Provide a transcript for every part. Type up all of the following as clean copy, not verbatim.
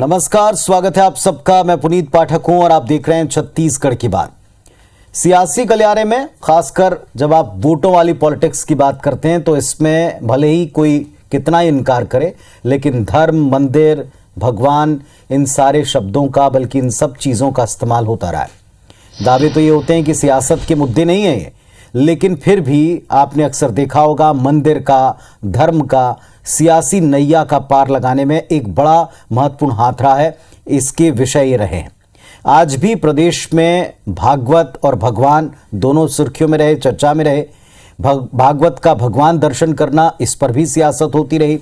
नमस्कार, स्वागत है आप सबका। मैं पुनीत पाठक हूं और आप देख रहे हैं छत्तीसगढ़ की बात। सियासी गलियारे में खासकर जब आप वोटों वाली पॉलिटिक्स की बात करते हैं तो इसमें भले ही कोई कितना ही इनकार करे, लेकिन धर्म, मंदिर, भगवान, इन सारे शब्दों का, बल्कि इन सब चीज़ों का इस्तेमाल होता रहा है। दावे तो ये होते हैं कि सियासत के मुद्दे नहीं है ये, लेकिन फिर भी आपने अक्सर देखा होगा मंदिर का, धर्म का, सियासी नैया का पार लगाने में एक बड़ा महत्वपूर्ण हाथ रहा है। इसके विषय ये रहे हैं। आज भी प्रदेश में भागवत और भगवान दोनों सुर्खियों में रहे, चर्चा में रहे। भागवत का भगवान दर्शन करना, इस पर भी सियासत होती रही।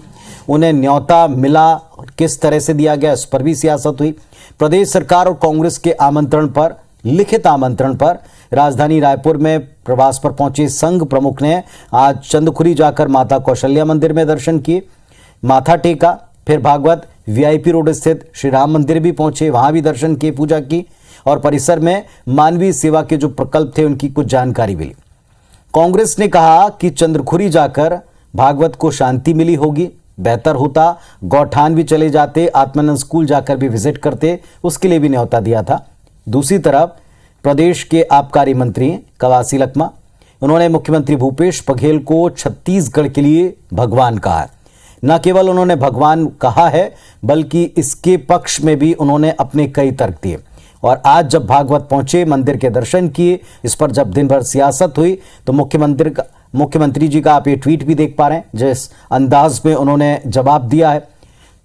उन्हें न्योता मिला, किस तरह से दिया गया, इस पर भी सियासत हुई। प्रदेश सरकार और कांग्रेस के आमंत्रण पर, लिखित आमंत्रण पर राजधानी रायपुर में प्रवास पर पहुंचे संघ प्रमुख ने आज चंदखुरी जाकर माता कौशल्या मंदिर में दर्शन किए, माथा टेका। फिर भागवत वीआईपी रोड स्थित श्री राम मंदिर भी पहुंचे, वहां भी दर्शन किए, पूजा की और परिसर में मानवीय सेवा के जो प्रकल्प थे उनकी कुछ जानकारी मिली। कांग्रेस ने कहा कि चंद्रखुरी जाकर भागवत को शांति मिली होगी, बेहतर होता गौठान भी चले जाते, आत्मानंद स्कूल जाकर भी विजिट करते, उसके लिए भी न्योता दिया था। दूसरी तरफ प्रदेश के आबकारी मंत्री कवासी लखमा, उन्होंने मुख्यमंत्री भूपेश बघेल को छत्तीसगढ़ के लिए भगवान कहा है। न केवल उन्होंने भगवान कहा है, बल्कि इसके पक्ष में भी उन्होंने अपने कई तर्क दिए। और आज जब भागवत पहुंचे, मंदिर के दर्शन किए, इस पर जब दिन भर सियासत हुई, तो मुख्यमंत्री जी का आप ये ट्वीट भी देख पा रहे हैं, जिस अंदाज में उन्होंने जवाब दिया है।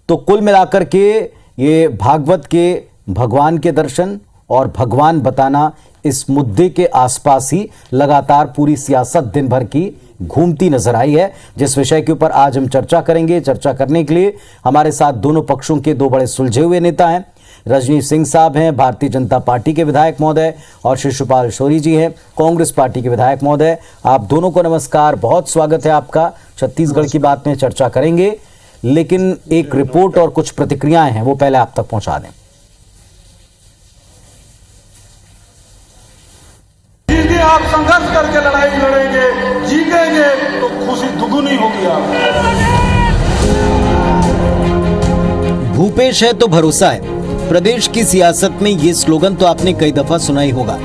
तो कुल मिलाकर के ये भागवत के भगवान के दर्शन और भगवान बताना, इस मुद्दे के आसपास ही लगातार पूरी सियासत दिन भर की घूमती नजर आई है, जिस विषय के ऊपर आज हम चर्चा करेंगे। चर्चा करने के लिए हमारे साथ दोनों पक्षों के दो बड़े सुलझे हुए नेता हैं। रजनीश सिंह साहब हैं, भारतीय जनता पार्टी के विधायक महोदय, और शिशुपाल शौरी जी हैं, कांग्रेस पार्टी के विधायक महोदय। आप दोनों को नमस्कार, बहुत स्वागत है आपका। छत्तीसगढ़ की बात में चर्चा करेंगे, लेकिन एक रिपोर्ट और कुछ प्रतिक्रियाएं हैं, वो पहले आप तक पहुंचा दें। आप संघर्ष करके लड़ाई लड़ेंगे, जीतेंगे तो खुशी दुगुनी होगी। भूपेश है तो भरोसा है। प्रदेश की सियासत में ये स्लोगन तो आपने कई दफा सुना ही होगा,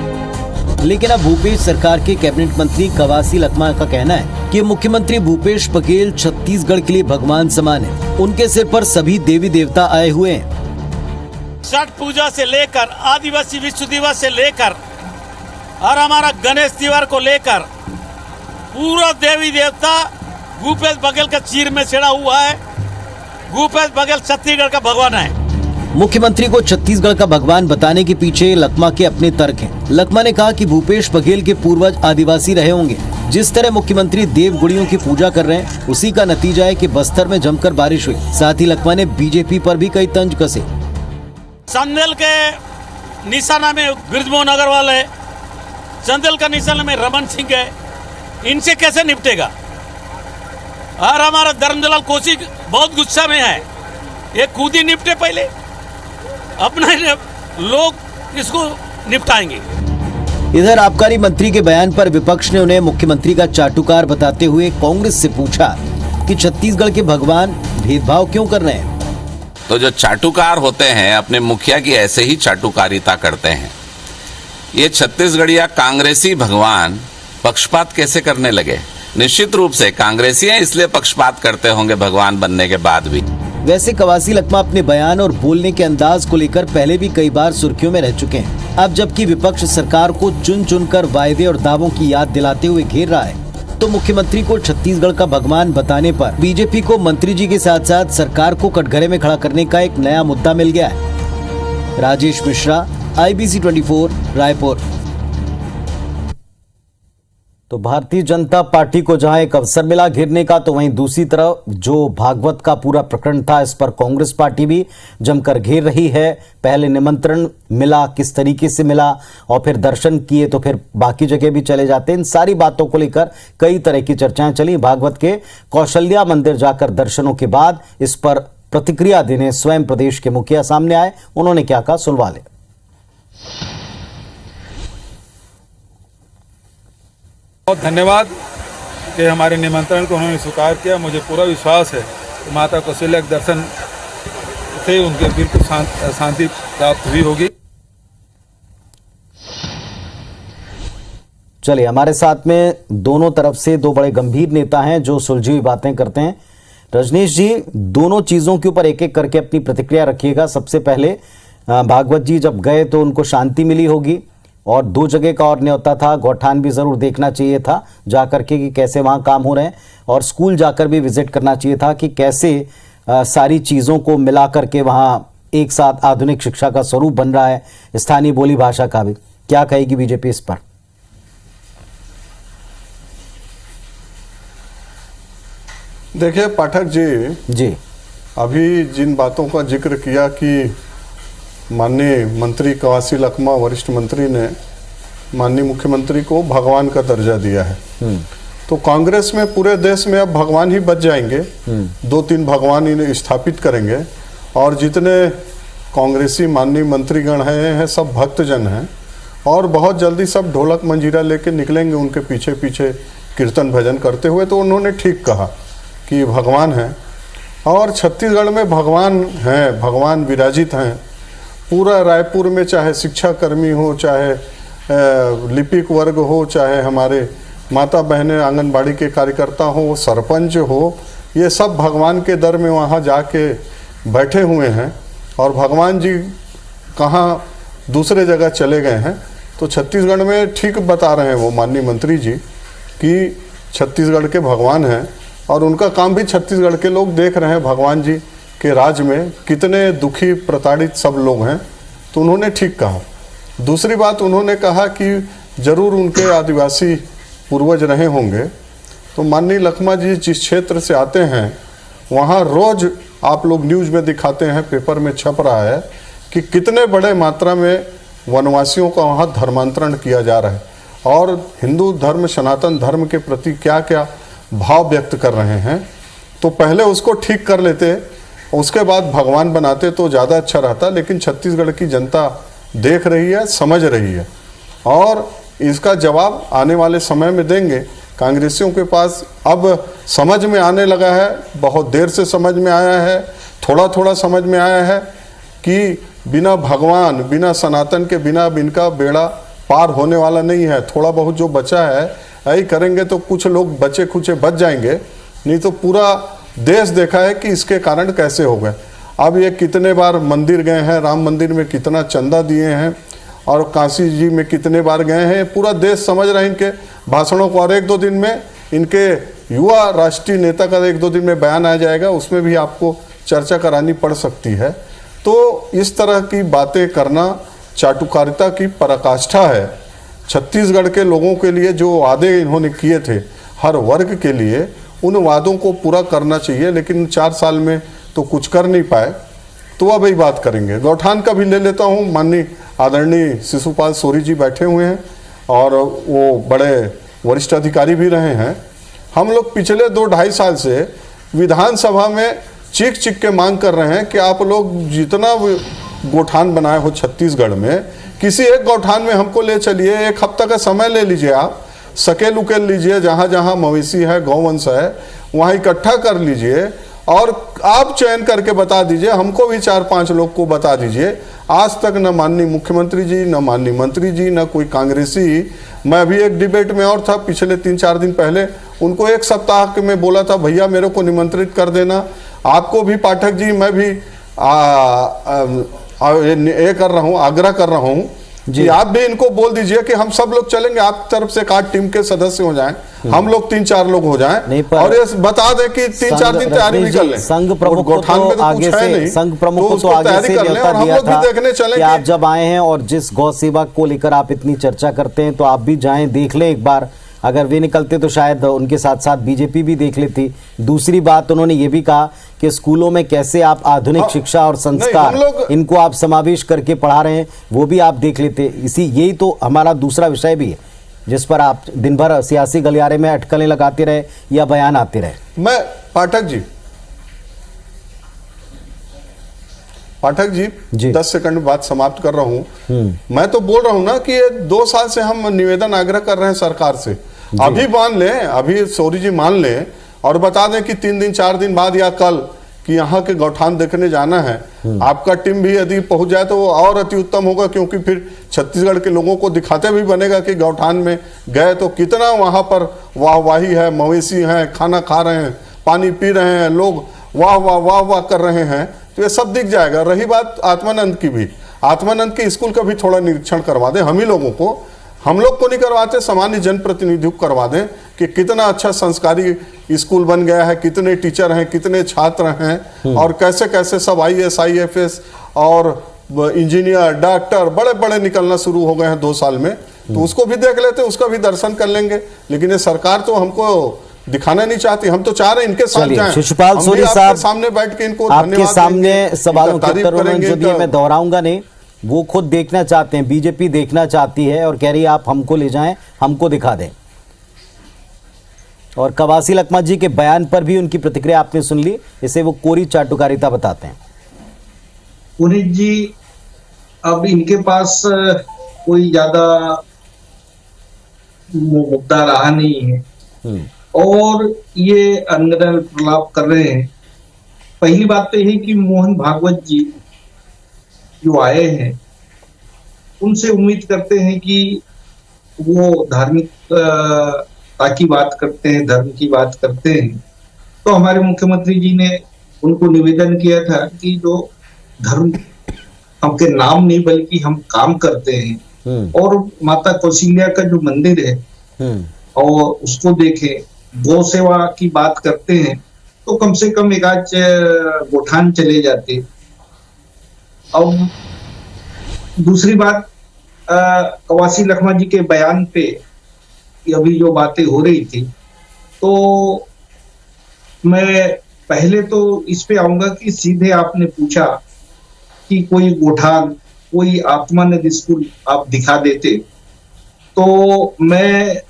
लेकिन अब भूपेश सरकार के कैबिनेट मंत्री कवासी लखमा का कहना है कि मुख्यमंत्री भूपेश बघेल छत्तीसगढ़ के लिए भगवान समान है। उनके सिर पर सभी देवी देवता आए हुए हैं। छठ पूजा से लेकर आदिवासी विश्व दिवस से लेकर और हमारा गणेश त्योहार को लेकर पूरा देवी देवता भूपेश बघेल का चीर में छिड़ा हुआ है। भूपेश बघेल छत्तीसगढ़ का भगवान है। मुख्यमंत्री को छत्तीसगढ़ का भगवान बताने के पीछे लखमा के अपने तर्क हैं। लखमा ने कहा कि भूपेश बघेल के पूर्वज आदिवासी रहे होंगे। जिस तरह मुख्यमंत्री देवगुड़ियों की पूजा कर रहे हैं, उसी का नतीजा है कि बस्तर में जमकर बारिश हुई। साथ ही लखमा ने बीजेपी पर भी कई तंज कसे। चंदेल के निशाना में ब्रिजमोहन अग्रवाल है, चंदेल का निशाना में रमन सिंह है, इनसे कैसे निपटेगा? और हमारा धर्मदलाल कौशिक बहुत गुस्सा में है, ये खुद ही निपटे, पहले अपना लोग इसको निपटाएंगे। इधर आबकारी मंत्री के बयान पर विपक्ष ने उन्हें मुख्यमंत्री का चाटुकार बताते हुए कांग्रेस से पूछा कि छत्तीसगढ़ के भगवान भेदभाव क्यों कर रहे हैं। तो जो चाटुकार होते हैं अपने मुखिया की ऐसे ही चाटुकारिता करते हैं। ये छत्तीसगढ़िया कांग्रेसी भगवान पक्षपात कैसे करने लगे? निश्चित रूप से कांग्रेसी हैं, इसलिए पक्षपात करते होंगे भगवान बनने के बाद भी। वैसे कवासी लखमा अपने बयान और बोलने के अंदाज को लेकर पहले भी कई बार सुर्खियों में रह चुके हैं। अब जबकि विपक्ष सरकार को चुन चुनकर वायदे और दावों की याद दिलाते हुए घेर रहा है, तो मुख्यमंत्री को छत्तीसगढ़ का भगवान बताने पर बीजेपी को मंत्री जी के साथ साथ सरकार को कटघरे में खड़ा करने का एक नया मुद्दा मिल गया है। राजेश मिश्रा, IBC 24, रायपुर। तो भारतीय जनता पार्टी को जहां एक अवसर मिला घेरने का, तो वहीं दूसरी तरफ जो भागवत का पूरा प्रकरण था, इस पर कांग्रेस पार्टी भी जमकर घेर रही है। पहले निमंत्रण मिला, किस तरीके से मिला, और फिर दर्शन किए तो फिर बाकी जगह भी चले जाते। इन सारी बातों को लेकर कई तरह की चर्चाएं चली। भागवत के कौशल्या मंदिर जाकर दर्शनों के बाद इस पर प्रतिक्रिया देने स्वयं प्रदेश के मुखिया सामने आए। उन्होंने क्या कहा, सुनवा ले। बहुत धन्यवाद कि हमारे निमंत्रण को उन्होंने स्वीकार किया। मुझे पूरा विश्वास है कि माता कौशल्या के दर्शन से उनके बिल्कुल शांति प्राप्त हुई होगी। चलिए, हमारे साथ में दोनों तरफ से दो बड़े गंभीर नेता हैं जो सुलझी हुई बातें करते हैं। रजनीश जी, दोनों चीजों के ऊपर एक एक करके अपनी प्रतिक्रिया रखिएगा। सबसे पहले भागवत जी जब गए तो उनको शांति मिली होगी, और 2 जगह का और न्योता था, गौठान भी जरूर देखना चाहिए था जाकर के कि कैसे वहां काम हो रहे हैं, और स्कूल जाकर भी विजिट करना चाहिए था कि कैसे सारी चीजों को मिला करके वहां एक साथ आधुनिक शिक्षा का स्वरूप बन रहा है, स्थानीय बोली भाषा का भी। क्या कहेगी बीजेपी इस पर? देखिए पाठक जी, अभी जिन बातों का जिक्र किया कि माननीय मंत्री कवासी लखमा वरिष्ठ मंत्री ने माननीय मुख्यमंत्री को भगवान का दर्जा दिया है, तो कांग्रेस में पूरे देश में अब भगवान ही बच जाएंगे। 2-3 भगवान इन्हें स्थापित करेंगे, और जितने कांग्रेसी माननीय मंत्रीगण हैं सब भक्तजन हैं, और बहुत जल्दी सब ढोलक मंजीरा लेके निकलेंगे उनके पीछे पीछे कीर्तन भजन करते हुए। तो उन्होंने ठीक कहा कि भगवान हैं, और छत्तीसगढ़ में भगवान हैं, भगवान विराजित हैं। पूरा रायपुर में चाहे शिक्षा कर्मी हो, चाहे लिपिक वर्ग हो, चाहे हमारे माता बहनें आंगनबाड़ी के कार्यकर्ता हो, सरपंच हो, ये सब भगवान के दर में वहाँ जाके बैठे हुए हैं। और भगवान जी कहाँ दूसरे जगह चले गए हैं। तो छत्तीसगढ़ में ठीक बता रहे हैं वो माननीय मंत्री जी कि छत्तीसगढ़ के भगवान हैं, और उनका काम भी छत्तीसगढ़ के लोग देख रहे हैं। भगवान जी के राज में कितने दुखी प्रताड़ित सब लोग हैं, तो उन्होंने ठीक कहा। दूसरी बात उन्होंने कहा कि जरूर उनके आदिवासी पूर्वज रहे होंगे। तो माननीय लखमा जी जिस क्षेत्र से आते हैं वहाँ रोज आप लोग न्यूज़ में दिखाते हैं, पेपर में छप रहा है कि कितने बड़े मात्रा में वनवासियों का वहाँ धर्मांतरण किया जा रहा है, और हिंदू धर्म सनातन धर्म के प्रति क्या क्या भाव व्यक्त कर रहे हैं। तो पहले उसको ठीक कर लेते, उसके बाद भगवान बनाते तो ज़्यादा अच्छा रहता। लेकिन छत्तीसगढ़ की जनता देख रही है, समझ रही है, और इसका जवाब आने वाले समय में देंगे। कांग्रेसियों के पास अब समझ में आने लगा है, बहुत देर से समझ में आया है, थोड़ा थोड़ा समझ में आया है कि बिना भगवान, बिना सनातन के बिना इनका बेड़ा पार होने वाला नहीं है। थोड़ा बहुत जो बचा है यही करेंगे तो कुछ लोग बचे खुचे बच जाएंगे, नहीं तो पूरा देश देखा है कि इसके कारण कैसे हो गए। अब ये कितने बार मंदिर गए हैं, राम मंदिर में कितना चंदा दिए हैं, और काशी जी में कितने बार गए हैं, पूरा देश समझ रहे हैं इनके भाषणों को। और 1-2 दिन में इनके युवा राष्ट्रीय नेता का 1-2 दिन में बयान आ जाएगा, उसमें भी आपको चर्चा करानी पड़ सकती है। तो इस तरह की बातें करना चाटुकारिता की पराकाष्ठा है। छत्तीसगढ़ के लोगों के लिए जो वादे इन्होंने किए थे हर वर्ग के लिए, उन वादों को पूरा करना चाहिए, लेकिन 4 साल में तो कुछ कर नहीं पाए। तो अब यही बात करेंगे। गौठान का भी ले लेता हूँ। माननीय आदरणीय शिशुपाल सोरी जी बैठे हुए हैं, और वो बड़े वरिष्ठ अधिकारी भी रहे हैं। हम लोग पिछले 2-2.5 साल से विधानसभा में चीख चीख के मांग कर रहे हैं कि आप लोग जितना गौठान बनाए हो छत्तीसगढ़ में, किसी एक गौठान में हमको ले चलिए, 1 हफ्ता का समय ले लीजिए, आप सकेल उकेल लीजिए, जहाँ जहाँ मवेशी है, गौवंश है, वहाँ इकट्ठा कर लीजिए, और आप चयन करके बता दीजिए, हमको भी 4-5 लोग को बता दीजिए। आज तक न माननीय मुख्यमंत्री जी, न माननीय मंत्री जी, न कोई कांग्रेसी। मैं अभी एक डिबेट में और था पिछले 3-4 दिन पहले, उनको 1 सप्ताह में बोला था भैया मेरे को निमंत्रित कर देना। आपको भी पाठक जी, मैं भी ये कर रहा हूँ, आग्रह कर रहा हूँ कि आप भी इनको बोल दीजिए कि हम सब लोग चलेंगे, आप तरफ से 1 टीम के सदस्य हो जाएं, हम लोग 3-4 लोग हो जाएं, और ये बता दें कि 3-4 दिन तैयारी भी कर लें। संघ प्रमुख को तो आगे से, संघ प्रमुख को तो आगे से न्योता दिया था कि आप जब आए हैं और जिस गौ सेवा को लेकर आप इतनी चर्चा करते हैं, तो आप भी जाएं, देख लें एक बार। अगर वे निकलते तो शायद उनके साथ साथ बीजेपी भी देख लेती। दूसरी बात उन्होंने ये भी कहा कि स्कूलों में कैसे आप आधुनिक शिक्षा और संस्कार इनको आप समावेश करके पढ़ा रहे हैं, वो भी आप देख लेते। यही तो हमारा दूसरा विषय भी है जिस पर आप दिन भर सियासी गलियारे में अटकलें लगाते रहे या बयान आते रहे। मैं पाठक जी 10 सेकंड में बात समाप्त कर रहा हूं। मैं तो बोल रहा हूं ना कि ये 2 साल से हम निवेदन आग्रह कर रहे हैं सरकार से, अभी मान लें, अभी सोरी जी मान लें और बता दें कि 3 दिन 4 दिन बाद या कल कि यहाँ के गौठान देखने जाना है, आपका टीम भी यदि पहुंच जाए तो वो और अति उत्तम होगा, क्योंकि फिर छत्तीसगढ़ के लोगों को दिखाते भी बनेगा कि गौठान में गए तो कितना वहाँ पर वाहवाही है, मवेशी हैं, खाना खा रहे हैं, पानी पी रहे हैं, लोग वाह वाह वाह वाह कर रहे हैं, तो ये सब दिख जाएगा। रही बात आत्मानंद की भी, आत्मानंद के स्कूल का भी थोड़ा निरीक्षण करवा दें हम ही लोगों को, हम लोग को नहीं करवाते, सामान्य जनप्रतिनिधियों को करवा दें कि कितना अच्छा संस्कारी स्कूल बन गया है, कितने टीचर हैं, कितने छात्र हैं, और कैसे कैसे सब IAS IFS और इंजीनियर डॉक्टर बड़े बड़े निकलना शुरू हो गए हैं 2 साल में। तो उसको भी देख लेते, उसका भी दर्शन कर लेंगे। लेकिन ये सरकार तो हमको दिखाना नहीं चाहती, हम तो चाह रहे हैं इनके साथ जाएं। शिशुपाल सोनी साहब सामने बैठ के इनको आपके सामने सवालों के उत्तर उन्होंने जो दिए मैं दोहराऊंगा नहीं, वो खुद देखना चाहते हैं, बीजेपी देखना चाहती है और कह रही है आप हमको ले जाएं, हमको दिखा दें। और कवासी लखमा जी के बयान पर भी उनकी प्रतिक्रिया आपने सुन ली, इसे वो कोरी चाटुकारिता बताते हैं। पुनीत जी, अब इनके पास कोई ज्यादा मुद्दा रहा नहीं है और ये अनगढ़ प्रलाप कर रहे हैं। पहली बात तो यही कि मोहन भागवत जी जो आए हैं उनसे उम्मीद करते हैं कि वो धार्मिक की बात करते हैं, धर्म की बात करते हैं। तो हमारे मुख्यमंत्री जी ने उनको निवेदन किया था कि जो धर्म हमके नाम नहीं बल्कि हम काम करते हैं, और माता कौशल्या का जो मंदिर है और उसको देखें, गौ सेवा की बात करते हैं, तो कम से कम एक आध गोठान चले जाते। अब दूसरी बात, कवासी लखमा जी के बयान पे अभी जो बातें हो रही थी, तो मैं पहले तो इस पे आऊंगा कि सीधे आपने पूछा कि कोई गोठान, कोई आत्मानंद स्कूल आप दिखा देते, तो मैं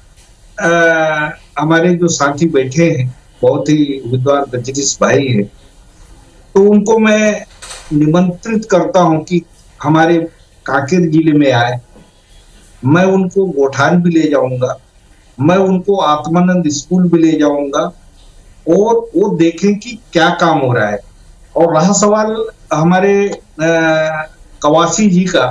हमारे जो साथी बैठे हैं बहुत ही विद्वान रजनीश भाई है, तो उनको मैं निमंत्रित करता हूं कि हमारे कांकेर जिले में आए। मैं उनको गोठान भी ले जाऊंगा, मैं उनको आत्मानंद स्कूल भी ले जाऊंगा और वो देखें कि क्या काम हो रहा है। और रहा सवाल हमारे कवासी जी का,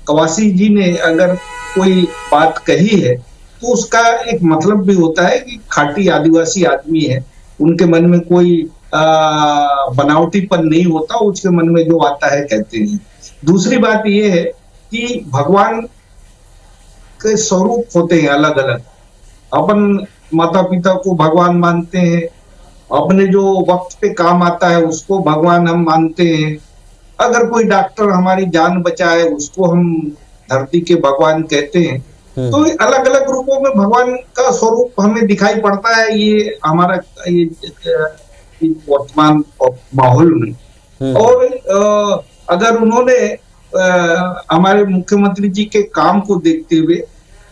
कवासी जी ने अगर कोई बात कही है तो उसका एक मतलब भी होता है कि खाटी आदिवासी आदमी है, उनके मन में कोई बनावटीपन नहीं होता, उसके मन में जो आता है कहते हैं। दूसरी बात यह है कि भगवान के स्वरूप होते हैं अलग अलग। अपन माता पिता को भगवान मानते हैं, अपने जो वक्त पे काम आता है उसको भगवान हम मानते हैं। अगर कोई डॉक्टर हमारी जान बचाए उसको हम धरती के भगवान कहते हैं। तो अलग अलग रूपों में भगवान का स्वरूप हमें दिखाई पड़ता है ये हमारा ये वर्तमान माहौल में। और अगर उन्होंने हमारे मुख्यमंत्री जी के काम को देखते हुए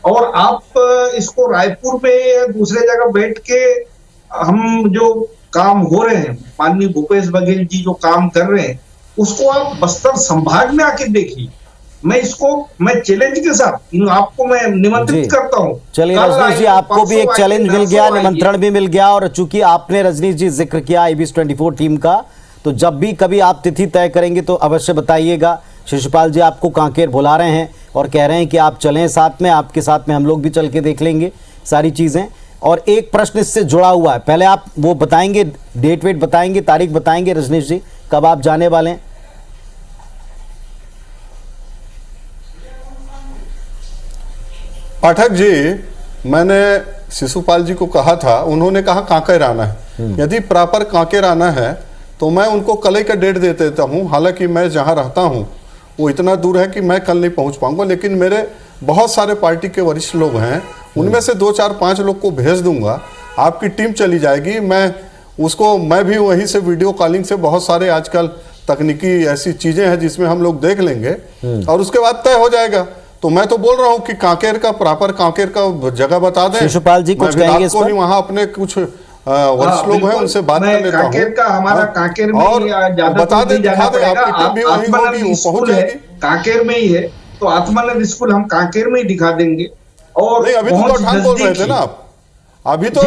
और आप इसको रायपुर में या दूसरे जगह बैठ के हम जो काम हो रहे हैं, माननीय भूपेश बघेल जी जो काम कर रहे हैं, उसको आप बस्तर संभाग में आके देखिए। मैं चैलेंज के साथ आपको मैं निमंत्रित करता हूँ। चलिए रजनीश जी, आपको भी एक चैलेंज मिल गया, निमंत्रण भी मिल गया। और चूंकि आपने रजनीश जी जिक्र किया IBS 24 टीम का, तो जब भी कभी आप तिथि तय करेंगे तो अवश्य बताइएगा। शिशुपाल जी आपको कांकेर बुला रहे हैं और कह रहे हैं कि आप चलें साथ में, आपके साथ में हम लोग भी चल के देख लेंगे सारी चीज़ें। और एक प्रश्न इससे जुड़ा हुआ है, पहले आप वो बताएंगे, डेट वेट बताएंगे, तारीख बताएंगे रजनीश जी, कब आप जाने वाले हैं? पाठक जी, मैंने शिशुपाल जी को कहा था, उन्होंने कहा कांकेर आना है। यदि प्रॉपर कांकेर आना है तो मैं उनको कल ही का डेट दे देता हूँ। हालांकि मैं जहाँ रहता हूँ वो इतना दूर है कि मैं कल नहीं पहुँच पाऊँगा, लेकिन मेरे बहुत सारे पार्टी के वरिष्ठ लोग हैं, उनमें से 2 4 5 लोग को भेज दूंगा। आपकी टीम चली जाएगी, मैं भी वहीं से वीडियो कॉलिंग से, बहुत सारे आजकल तकनीकी ऐसी चीज़ें हैं जिसमें हम लोग देख लेंगे और उसके बाद तय हो जाएगा। तो मैं तो बोल रहा हूँ कि कांकेर का प्रॉपर कांकेर का जगह बता दें। शिशुपाल जी कुछ कहेंगे इस पर? वहाँ अपने कुछ वरिष्ठ लोग हैं, उनसे बात कर लेता हूँ। कांकेर का हमारा कांकेर में और बता दें, दिखा दें, आपकी टीम भी वहीं होगी, वो पहुंच जाएगी। कांकेर में ही है तो आत्मानंद स्कूल हम कांकेर में ही दिखा देंगे। और नहीं, अभी तो गौठान बोल रहे थे ना आप, अभी तो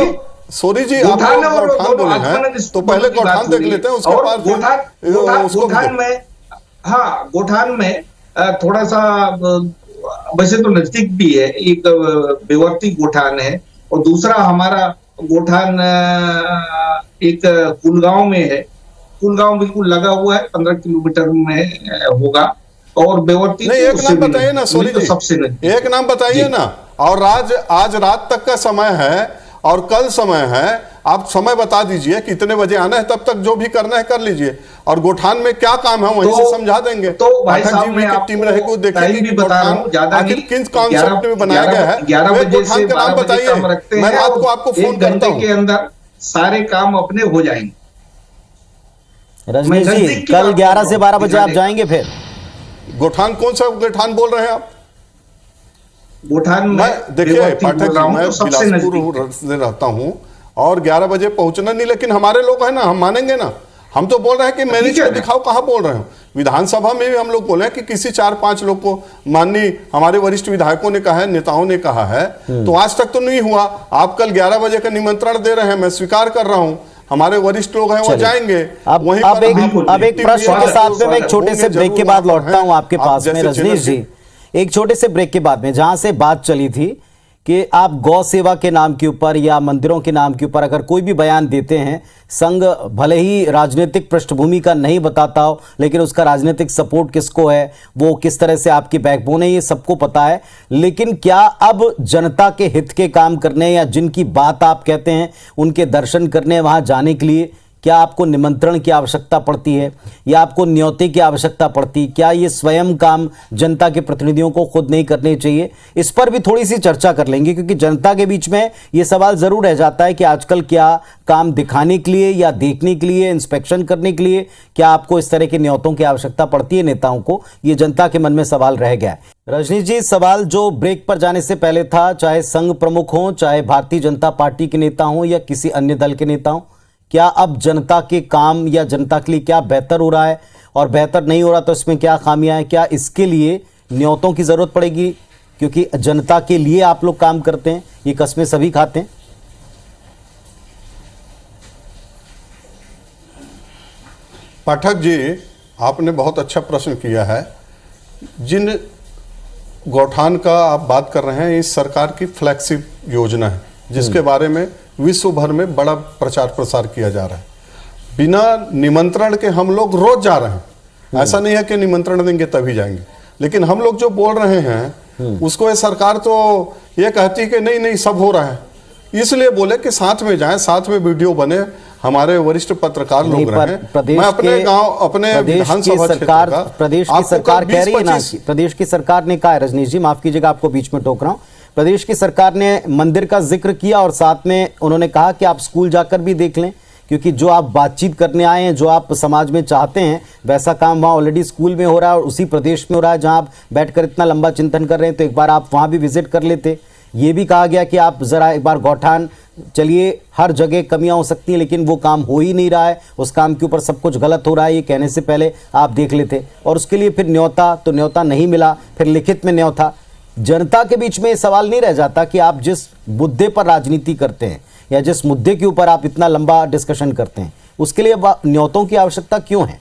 सोरी जी, आप गोठान और गौठान बोले हैं तो पहले गौठान देख लेते हैं, उसके बाद गोठान में, हाँ गोठान में थोड़ा सा वैसे तो नजदीक भी है, एक बेवर्ती गोठान है और दूसरा हमारा गोठान एक कुलगांव में है। कुलगांव बिल्कुल लगा हुआ है, 15 किलोमीटर में होगा। और बेवर्ती नहीं, एक नाम बताइए ना सोरी जी, सबसे नजदीक एक नाम बताइए ना। और आज रात तक का समय है और कल समय है, आप समय बता दीजिए कितने बजे आना है, तब तक जो भी करना है कर लीजिए। और गोठान में क्या काम है वहीं से समझा देंगे। तो भाई पाठक साहब जी मैं की टीम रहेगी, देखेगी कि गोठान आखिर किस कॉन्सेप्ट में बनाया गया है। 11 बजे से 12 बजे बताइए, काम रखते मैं हैं रात को और आपको फोन एक करता घंटे हूँ। के अंदर सारे काम अपने हो जाएंगे। रजनीश जी, कल 11 से 12 बजे आप जाएंगे फिर? गोठान कौन सा गोठान बोल रहे हैं आप? गोठान मैं देखिए पाठक जी, मैं तो सबसे बिलासपुर से रहता हूँ और 11 बजे पहुंचना नहीं, लेकिन हमारे लोग हैं ना, हम मानेंगे ना। हम तो बोल रहे हैं कि मैनेज को दिखाओ, कहाँ बोल रहे हो। विधानसभा में भी हम लोग बोले हैं कि किसी 4-5 लोग को माननीय हमारे वरिष्ठ विधायकों ने कहा है, नेताओं ने कहा है, तो आज तक तो नहीं हुआ। आप कल 11 बजे का निमंत्रण दे रहे हैं, मैं स्वीकार कर रहा हूँ। हमारे वरिष्ठ लोग हैं वो जाएंगे। अब एक प्रश्न के साथ में मैं एक छोटे से ब्रेक के बाद लौटता हूं आपके पास में रजनीश जी। एक छोटे से ब्रेक के बाद में जहां से बात चली थी कि आप गौ सेवा के नाम के ऊपर या मंदिरों के नाम के ऊपर अगर कोई भी बयान देते हैं, संघ भले ही राजनीतिक पृष्ठभूमि का नहीं बताता हो, लेकिन उसका राजनीतिक सपोर्ट किसको है, वो किस तरह से आपकी बैकबोन है, ये सबको पता है। लेकिन क्या अब जनता के हित के काम करने या जिनकी बात आप कहते हैं उनके दर्शन करने वहां जाने के लिए क्या आपको निमंत्रण की आवश्यकता पड़ती है या आपको न्योते की आवश्यकता पड़ती? क्या ये स्वयं काम जनता के प्रतिनिधियों को खुद नहीं करने चाहिए? इस पर भी थोड़ी सी चर्चा कर लेंगे, क्योंकि जनता के बीच में ये सवाल जरूर रह जाता है कि आजकल क्या काम दिखाने के लिए या देखने के लिए, इंस्पेक्शन करने के लिए क्या आपको इस तरह के न्योतों की आवश्यकता पड़ती है नेताओं को? ये जनता के मन में सवाल रह गया है। रजनीश जी, सवाल जो ब्रेक पर जाने से पहले था, चाहे संघ प्रमुख हो, चाहे भारतीय जनता पार्टी के नेता हो या किसी अन्य दल के नेता हो, क्या अब जनता के काम या जनता के लिए क्या बेहतर हो रहा है, और बेहतर नहीं हो रहा तो इसमें क्या खामियां हैं? क्या इसके लिए न्योतों की जरूरत पड़ेगी? क्योंकि जनता के लिए आप लोग काम करते हैं, ये कस्में सभी खाते हैं। पाठक जी, आपने बहुत अच्छा प्रश्न किया है। जिन गौठान का आप बात कर रहे हैं, इस सरकार की फ्लैगशिप योजना है, जिसके बारे में विश्व भर में बड़ा प्रचार प्रसार किया जा रहा है। बिना निमंत्रण के हम लोग रोज जा रहे हैं। ऐसा नहीं है कि निमंत्रण देंगे तभी जाएंगे, लेकिन हम लोग जो बोल रहे हैं उसको ये सरकार तो ये कहती है कि नहीं नहीं सब हो रहा है, इसलिए बोले कि साथ में जाएं, साथ में वीडियो बने। हमारे वरिष्ठ पत्रकार लोग रहे। मैं अपने गांव, अपने विधानसभा सरकार, प्रदेश की सरकार कह रही है ना, प्रदेश की सरकार ने कहा है, रजनीश जी माफ कीजिएगा आपको बीच में टोक रहा हूं, प्रदेश की सरकार ने मंदिर का जिक्र किया और साथ में उन्होंने कहा कि आप स्कूल जाकर भी देख लें, क्योंकि जो आप बातचीत करने आए हैं, जो आप समाज में चाहते हैं, वैसा काम वहाँ ऑलरेडी स्कूल में हो रहा है और उसी प्रदेश में हो रहा है जहाँ आप बैठकर इतना लंबा चिंतन कर रहे हैं, तो एक बार आप वहाँ भी विजिट कर लेते। ये भी कहा गया कि आप ज़रा एक बार गौठान चलिए, हर जगह कमियां हो सकती हैं लेकिन वो काम हो ही नहीं रहा है, उस काम के ऊपर सब कुछ गलत हो रहा है, ये कहने से पहले आप देख लेते। और उसके लिए फिर न्योता, तो न्योता नहीं मिला, फिर लिखित में न्योता। जनता के बीच में सवाल नहीं रह जाता कि आप जिस मुद्दे पर राजनीति करते हैं या जिस मुद्दे के ऊपर आप इतना लंबा डिस्कशन करते हैं, उसके लिए न्योतों की आवश्यकता क्यों है?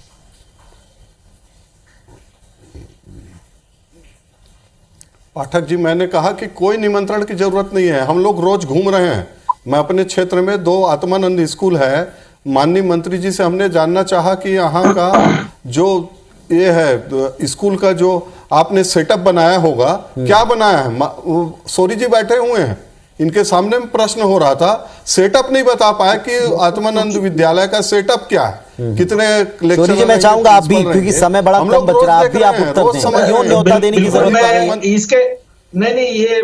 पाठक जी, मैंने कहा कि कोई निमंत्रण की जरूरत नहीं है, हम लोग रोज घूम रहे हैं। मैं अपने क्षेत्र में 2 आत्मानंद स्कूल है, माननीय मंत्री जी से हमने जानना चाहा कि यहाँ का जो ये है स्कूल का जो आपने सेटअप बनाया होगा, क्या बनाया है? सोरी जी बैठे हुए हैं, इनके सामने में प्रश्न हो रहा था, सेटअप नहीं बता पाया कि आत्मानंद विद्यालय का सेटअप क्या है, कितने लेक्चर। जी, मैं चाहूंगा आप भी, क्योंकि समय बड़ा कम बच रहा है, आप भी आप उत्तर दें। क्यों न्योता देने की जरूरत है इसके? नहीं, ये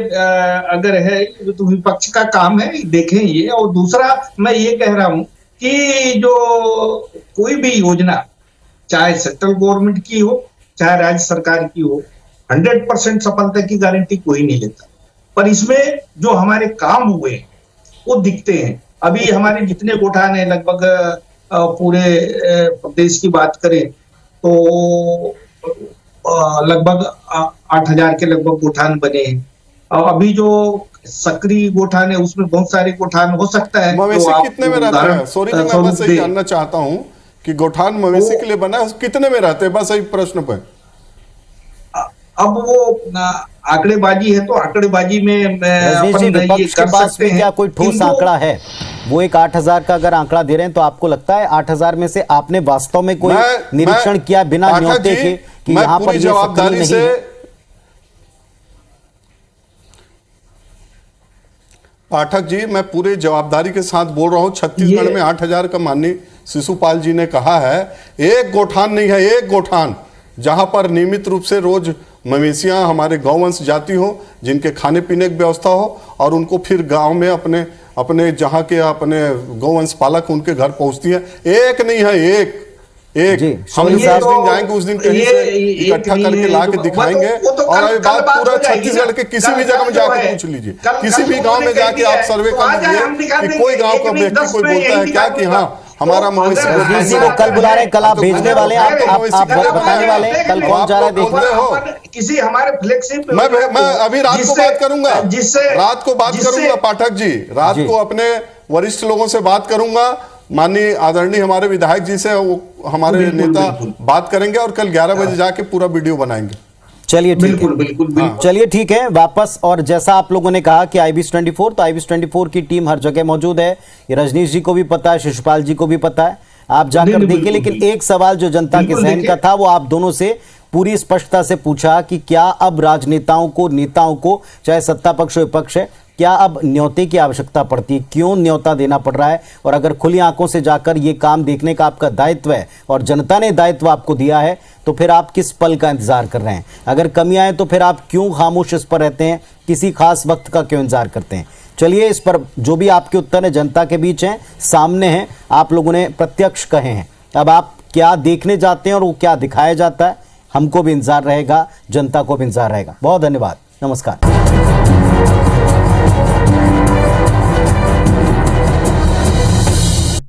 अगर है तो विपक्ष का काम है, देखें ये। और दूसरा मैं ये कह रहा हूं कि जो कोई भी योजना, चाहे सेंट्रल गवर्नमेंट की हो चाहे राज्य सरकार की हो, 100% सफलता की गारंटी कोई नहीं लेता, पर इसमें जो हमारे काम हुए वो दिखते हैं। अभी हमारे जितने गोठान है, लगभग पूरे प्रदेश की बात करें तो लगभग 8,000 के लगभग गोठान बने हैं। अभी जो सक्रिय गोठान है, उसमें बहुत सारे गोठान हो सकता है। मवेशी तो आप कितने में रहते हैं? सॉरी जी, मैं बस यही जानना चाहता हूं कि गोठान मवेशी के लिए बना है, कितने में रहते हैं, बस यही प्रश्न पे। अब वो आंकड़ेबाजी है, तो आंकड़ेबाजी में रजनीश जी, विपक्ष के पास में क्या कोई ठोस आंकड़ा है? वो एक 8,000 का अगर आंकड़ा दे रहे हैं, तो आपको लगता है 8,000 में से आपने वास्तव में कोई निरीक्षण किया बिना न्योते के कि यहाँ पर ये सक्रिय नहीं है? पाठक जी, मैं पूरी जवाबदारी के साथ बोल रहा हूं, छत्तीसगढ़ में 8,000 का माननीय शिशुपाल जी ने कहा है। एक गोठान नहीं है, एक गोठान जहां पर नियमित रूप से रोज मवेशियां हमारे गौवंश जाती हो, जिनके खाने पीने की व्यवस्था हो, और उनको फिर गांव में अपने अपने जहां के अपने गौवंश पालक उनके घर पहुंचती है। एक नहीं है, एक हम जिस दिन जाएंगे उस दिन कहीं से इकट्ठा करके ला के दिखाएंगे। और अभी बात पूरा छत्तीसगढ़ के किसी भी जगह में जाके पूछ लीजिए, किसी भी गांव में जाके आप सर्वे कर लीजिए कि कोई गांव का व्यक्ति कोई बोलता है क्या कि हाँ हमारा मवेशी को कल बुला रहे, कल आप भेजने वाले, आप बताने वाले कल कौन जा रहा है देखने? किसी हमारे फ्लैगशिप मैं अभी रात को बात करूंगा, रात को बात करूंगा पाठक जी, रात को अपने वरिष्ठ लोगों से बात करूंगा, माननीय आदरणीय हमारे विधायक जी से, वो हमारे नेता बात करेंगे और कल 11 बजे जाके पूरा वीडियो बनाएंगे। चलिए ठीक है, बिल्कुल। चलिए ठीक है, वापस। और जैसा आप लोगों ने कहा कि IBS-24, तो IBS-24 की टीम हर जगह मौजूद है। ये रजनीश जी को भी पता है, शिशुपाल जी को भी पता है, आप जाकर देखिए। लेकिन एक सवाल जो जनता के जहन का था, वो आप दोनों से पूरी स्पष्टता से पूछा कि क्या अब राजनेताओं को, नेताओं को, चाहे सत्ता पक्ष हो विपक्ष है, क्या अब न्योते की आवश्यकता पड़ती है? क्यों न्योता देना पड़ रहा है? और अगर खुली आंखों से जाकर ये काम देखने का आपका दायित्व है और जनता ने दायित्व आपको दिया है, तो फिर आप किस पल का इंतजार कर रहे हैं? अगर कमियां हैं तो फिर आप क्यों खामोश इस पर रहते हैं? किसी खास वक्त का क्यों इंतजार करते हैं? चलिए, इस पर जो भी आपके उत्तर है जनता के बीच हैं, सामने हैं, आप लोगों ने प्रत्यक्ष कहे हैं। अब आप क्या देखने जाते हैं और वो क्या दिखाया जाता है, हमको भी इंतजार रहेगा, जनता को भी इंतजार रहेगा। बहुत धन्यवाद, नमस्कार।